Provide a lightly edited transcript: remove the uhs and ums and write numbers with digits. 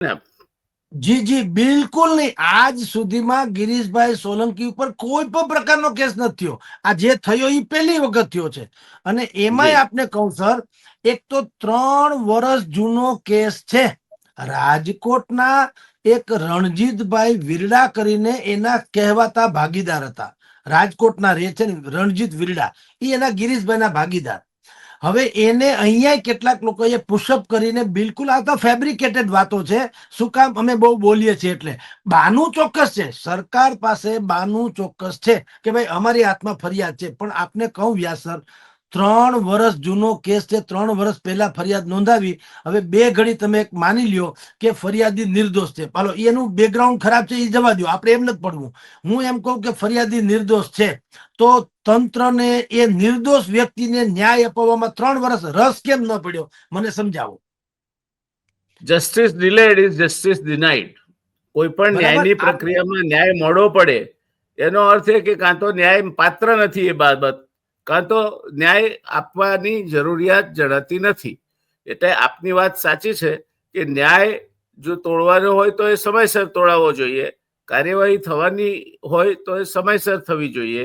જી જી બિલકુલ નહીં. આજ સુધીમાં ગિરીશભાઈ સોલંકી ઉપર કોઈ પણ પ્રકારનો કેસ નથી થયો. આ જે થયો એ પહેલી વખત થયો છે. અને એમાંય આપને કહું સર, એક તો 3 વર્ષ જૂનો કેસ છે. રાજકોટના એક રણજીતભાઈ વિરડા કરીને એના કહેવાતા ભાગીદાર હતા. રાજકોટના રહે છે ને રણજીત વિરડા, એ એના ગિરીશભાઈના ભાગીદાર. હવે એને અહીંયા કેટલાક લોકોએ પુશઅપ કરીને બિલકુલ આ તો ફેબ્રિકેટેડ વાતો છે. શું કામ? અમે બહુ બોલીએ છીએ એટલે. બાનું ચોક્કસ છે, સરકાર પાસે બાનું ચોક્કસ છે કે ભાઈ અમારી હાથમાં ફરિયાદ છે. પણ આપને કહું વ્યાસ સર, 3 વર્ષ જૂનો કેસ છે. 3 વર્ષ પહેલા ફરિયાદ નોંધાવી. હવે બે ઘડી તમે એક માની લ્યો કે ફરિયાદી નિર્દોષ છે. પાલો એનું બેકગ્રાઉન્ડ ખરાબ છે એ જવા દો, આપણે એમ નથી પડવું. હું એમ કહું કે ફરિયાદી નિર્દોષ છે તો તંત્રને એ નિર્દોષ વ્યક્તિને ન્યાય અપાવવામાં 3 વર્ષ રસ કેમ ન પડ્યો? મને સમજાવો. Justice delayed is justice denied. કોઈ પણ ન્યાયની પ્રક્રિયામાં ન્યાય મોડો પડે એનો અર્થ એ કે કાં તો ન્યાય પાત્ર નથી એ બાબત, કાં તો ન્યાય આપવાની જરૂરિયાત જણાતી નથી. એટલે આપની વાત સાચી છે કે ન્યાય જો તોડવાનો હોય તો એ સમયસર તોડાવવો જોઈએ. કાર્યવાહી થવાની હોય તો એ સમયસર થવી જોઈએ.